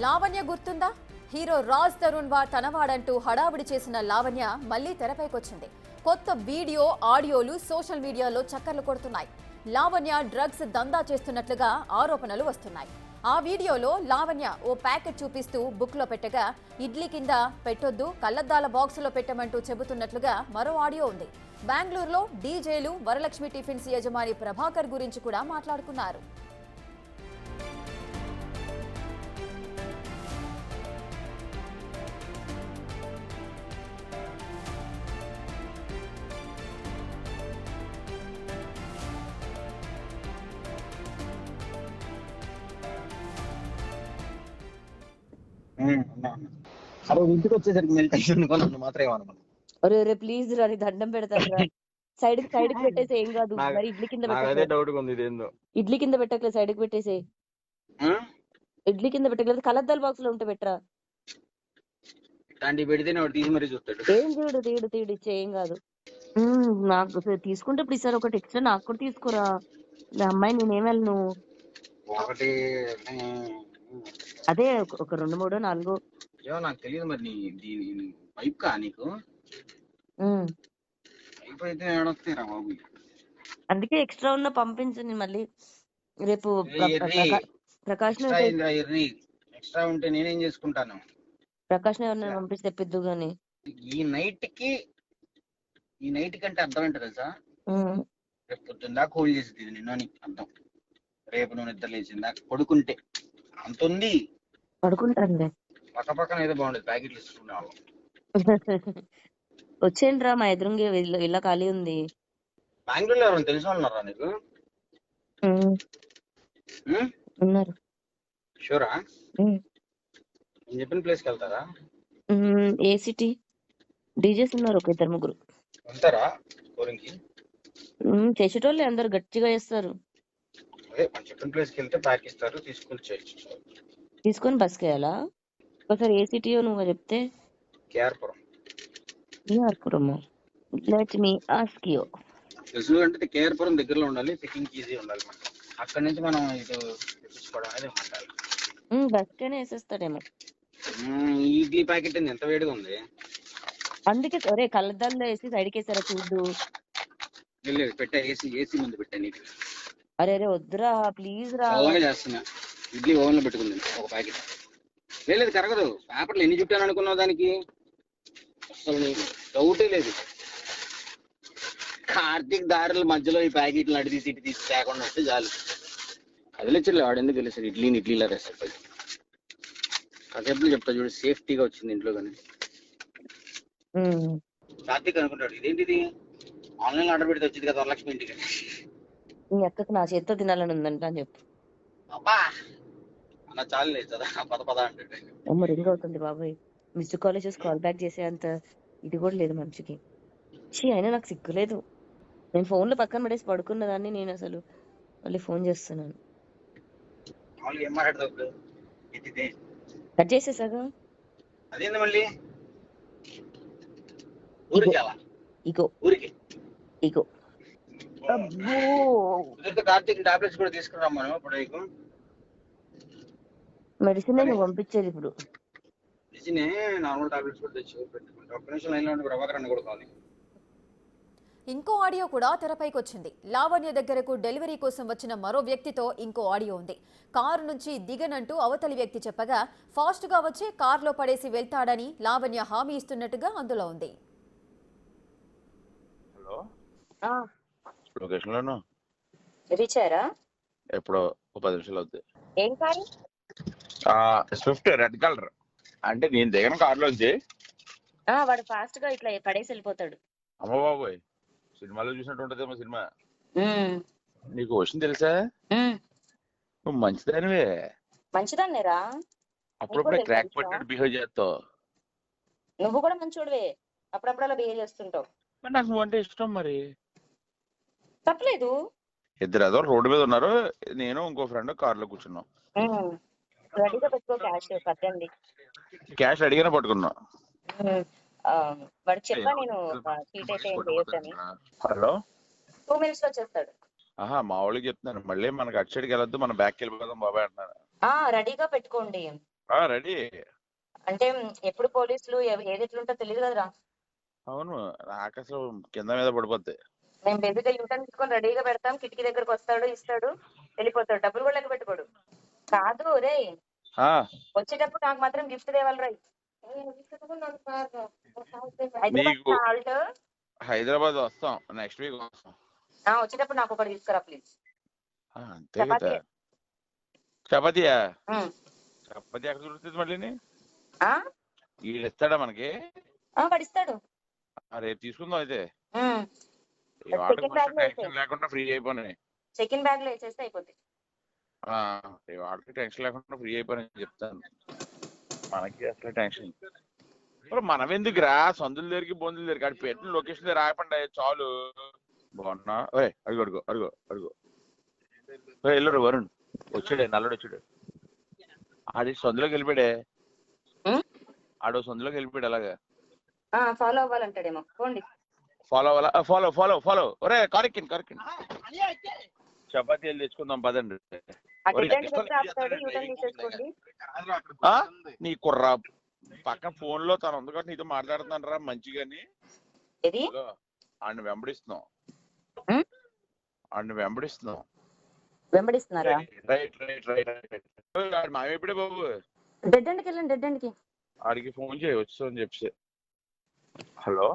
లావణ్య గుర్తుందా? హీరో రాజ్ తరుణ్ తనవాడంటూ హడావిడి చేసిన లావణ్య మళ్లీ తెరపైకొచ్చింది. కొత్త వీడియో, ఆడియోలు సోషల్ మీడియాలో చక్కర్లు కొడుతున్నాయి. లావణ్య డ్రగ్స్ దందా చేస్తున్నట్లుగా ఆరోపణలు వస్తున్నాయి. ఆ వీడియోలో లావణ్య ఓ ప్యాకెట్ చూపిస్తూ బుక్లో పెట్టగా ఇడ్లీ కింద పెట్టొద్దు, కళ్లద్దాల బాక్సులో పెట్టమంటూ చెబుతున్నట్లుగా మరో ఆడియో ఉంది. బెంగళూరులో డీజేలు వరలక్ష్మి టిఫిన్స్ యజమాని ప్రభాకర్ గురించి కూడా మాట్లాడుకున్నారు. అరే ఇంటికి వచ్చేసరికి మెల్ట్ అయిపోయింది మాత్రం ఏమన్నా. అరే రే ప్లీజ్ రా, దండం పెడతాను. సైడ్ కి పెట్టేసి ఏం కాదు. మరి ఇడ్లీ కింద ఇడ్లీ కింద పెట్టకలేదు, సైడ్ కి పెట్టేసి ఇడ్లీ కింద పెట్టకలేదు, కలద్దాల బాక్స్ లో ఉంటే పెట్టరా. ఏం తీడు ఇచ్చే ఏం కాదు. నాకు తీసుకుంటే ఇప్పుడు ఈసారి ఒకటి ఎక్స్ట్రా నాకు కూడా తీసుకోరా. అమ్మాయి నేనేం వెళ్ళను. అదే ఒక 2, 3, 4 నాకు తెలియదు. మరి పైప్ కా నీకు పైప్ అయితే ఏడొస్తాయిరా బాబు. అందుకే ఎక్స్ట్రా ఉన్న పంపించండి. మళ్ళీ రేపు ప్రకాష్ ఎక్స్ట్రా ఉంటే నేనేం చేసుకుంటాను. ప్రకాష్ ఎవరిని పంపిస్తే తెప్పిద్దు గాని ఈ నైట్ కి అంటే అర్థం ఏంటో తెలుసా? రేపు పొద్దున్న దాకా హోల్డ్ చేసింది నిన్న అర్థం. రేపు నువ్వు నిద్ర లేచిందా పడుకుంటే అంత ఉంది. పడుకుంటాను పక్క పక్కన ఏదో బాగుండేది ప్యాకెట్లు ఇస్తుకునే వాళ్ళం. వచ్చేయండి రా, మా ఎదురుంగే ఇలా ఖాళీ ఉంది. బెంగళూరులో ఎవరైనా తెలిసిన వాళ్ళు ఉన్నారా నీకు? ఉన్నారు. షూరా? నేను చెప్పిన ప్లేస్కి వెళ్తారా? ఏ సిటీ? డీజేస్ ఉన్నారు, ఒక 2, 3 వెళ్తారా స్కోరింగ్ కి? చేసేటోళ్ళే, అందరు గట్టిగా చేస్తారు. అదే మనం చెప్పిన ప్లేస్కి వెళ్తే ప్యాక్ ఇస్తారు, తీసుకొని బస్కి వెళ్ళాలా? ఒకసారి ఏ సిటీయో నువ్వు చెప్తే. KR Puram. Let me ask you. తెలుసు అంటే కేఆర్పురం దగ్గరలో ఉండాలి, పికింగ్ ఈజీ ఉండాలి. మనకి అక్కడ నుంచి మనం ఇటు తెప్పించుకోవడం అనేది ఉండాలి. బస్కనే వేసేస్తాడేమో. ఇడ్లీ ప్యాకెట్ ఎంత వేడిగా ఉంది. అందుకే ఒరే కళ్ళద్దాల్లో వేసి సైడ్కి వేసారా చూడు. పెట్టా, ఏసీ ముందు పెట్టా నీకు. అరే వద్దురా ప్లీజ్ రా. అలాగే చేస్తున్నా. ఇడ్లీ ఓవెన్ లో పెట్టుకుంది ఒక ప్యాకెట్. లేదు కరగదు. పేపర్లు ఎన్ని చుట్టాను అనుకున్నావు దానికి? అసలు డౌటే లేదు. కార్తీక్ దారుల మధ్యలో ఈ ప్యాకెట్లు అడి తీసి ఇటు తీసి తేకుండా వస్తే చాలు. కదిలిచ్చలే వాడు, ఎందుకు తెలిసాడు ఇడ్లీలా వేస్తాడు. కాసేపు చెప్తా చూడు, సేఫ్టీగా వచ్చింది ఇంట్లో. కానీ కార్తీక్ అనుకుంటాడు ఇదేంటిది ఆన్లైన్ ఆర్డర్ పెడితే వచ్చింది కదా వరలక్ష్మి ఇంటికి. నీ అక్కకు నా చేత్తో తినాలని ఉందంట అని చెప్పు. అబ్బా అన్న చాలు లేదు పద అంటే రింగ్ అవుతుంది బాబాయ్. మిస్డ్ కాలేజెస్ కాల్ బ్యాక్ చేసే అంత ఇది కూడా లేదు మనిషికి. అయినా నాకు సిగ్గులేదు. నేను ఫోన్ లో పక్కన పడేసి పడుకున్న దాన్ని నేను అసలు మళ్ళీ ఫోన్ చేస్తున్నాను. కట్ చేసేసాగా. అదేంది మళ్ళీ ఇగో కార్తీక్ టాబ్లెట్స్ కూడా తీసుకురామ్మా. ఇప్పుడు మెడిసిన్ నువ్వు పంపించేది ఇప్పుడు. మెడిసిన్ నార్మల్ టాబ్లెట్స్ కూడా తెచ్చి పెట్టుకుంటా. ఒక్క నిమిషం లైన్లో ఉండి ప్రభాకర్ అన్న కూడా కావాలి. ఇంకో ఆడియో కూడా తెరపైకొచ్చింది. లావణ్య దగ్గరకు డెలివరీ కోసం వచ్చిన మరో వ్యక్తితో ఇంకో ఆడియో ఉంది. కారు నుంచి దిగనంటూ అవతలి వ్యక్తి చెప్పగా ఫాస్ట్ గా వచ్చి కారులో పడేసి వెళ్తాడని లావణ్య హామీ ఇస్తున్నట్టుగా అందులో ఉంది. ఎప్పుడో 10 నిమిషాలు అవుతుంది. ఏం కారు? Swift red colour. అంటే నేను దిగన కారులోంచి వాడు ఫాస్ట్ గా ఇట్లా పడేసి వెళ్ళిపోతాడు. అమ్మ బాబోయ్, సినిమాలో చూసినట్టు ఉంటదేమో సినిమా. నీకు విషయం తెలుసా? నువ్వు మంచిదానివే. మంచిదాన్నేరా. అప్పుడప్పుడే క్రాక్ పట్టినట్టు బిహేవ్ చేస్తావు. నువ్వు కూడా మంచోడివే, అప్పుడప్పుడు అలా బిహేవ్ చేస్తుంటావు. నాకు నువ్వు అంటే ఇష్టం. మరి తప్పలేదు. ఇద్దరు ఏదో రోడ్డు మీద ఉన్నారు, నేను ఇంకో ఫ్రెండ్ కారులో కూర్చున్నాం. రెడీగా పెట్టుకో, క్యాష్ పట్టండి. క్యాష్ అడిగినా పట్టుకున్నా. వాడు చెప్పా నేను సీట్ అయితే ఏం చేయొద్దని. హలో 2 minutes లో వచ్చేస్తాడు. మా వాళ్ళకి చెప్తున్నాను, మళ్ళీ మనకి అటు సైడ్కి వెళ్ళొద్దు, మన బ్యాక్ వెళ్ళిపోదాం బాబాయ్ అంటున్నాను. రెడీగా పెట్టుకోండి. రెడీ. అంటే ఎప్పుడు పోలీసులు ఏది ఎట్లుంటో తెలియదు కదరా. అవును, నాకు అసలు కింద మీద పడిపోద్ది. మేము బేబీగా యూటర్న్ తీసుకొని రెడీగా పెడతాం, కిటికీ దగ్గరకు వస్తాడు, ఇస్తాడు, వెళ్ళిపోతాడు, డబ్బులు కూడా లెక్క పెట్టుకోడు. కాదు రే, వచ్చేటప్పుడు నాకు మాత్రం గిఫ్ట్ తేవాలి రై. నీకు హైదరాబాద్ వస్తాం, నెక్స్ట్ వీక్ వస్తాం. వచ్చేటప్పుడు నాకు ఒకటి తీసుకురా ప్లీజ్. అంతే కదా. చపాతీయా? చపాతీ ఎక్కడ దొరుకుతుంది మళ్ళీ? వీళ్ళు ఇస్తాడా మనకి? వాడు ఇస్తాడు. రేపు తీసుకుందాం అయితే. లేకుండా ఫ్రీ అయిపోయినాయి. చెకిన్ బ్యాగ్ లో వేసేస్తే అయిపోద్ది. వాడికి టెన్షన్ లేకుండా ఫ్రీ అయిపోయినాయి చెప్తాను. మనకి అసలు టెన్షన్. మనం ఎందుకురా సందుల దగ్గరికి బొందుల దగ్గరికి అటు పెట్టిన లొకేషన్ దగ్గర రాయపండి చాలు. బాగున్నా అడుగు అడుగు అడుగు అడుగు. వెళ్ళరు వరుణ్ వచ్చాడే, నల్లడు వచ్చాడు. ఆడి సందులోకి వెళ్ళిపోయాడే, ఆడు సందులోకి వెళ్ళిపోయాడు. అలాగా ఫాలో అవ్వాలంటాడేమో. ఫాలో అవ్వాలా? Follow follow follow. ఒరే కరెక్ట్ కరెక్ట్. చపాతీలు తెచ్చుకుందాం పదండి. నీ కుర్రా పక్కన ఫోన్ లో తను ఉంది కాబట్టి నీతో మాట్లాడుతున్నాను రా మంచిగాని. ఆడిని వెంబడిస్తున్నాం, ఆడిని వెంబడిస్తున్నాం. వెంబడిస్తున్నారా? Right right right right. మావి ఎప్పుడే బాబు? డెడ్ ఎండ్కి వెళ్ళండి, డెడ్ ఎండ్కి. ఆడికి ఫోన్ చేయి వచ్చి అని చెప్పి. హలో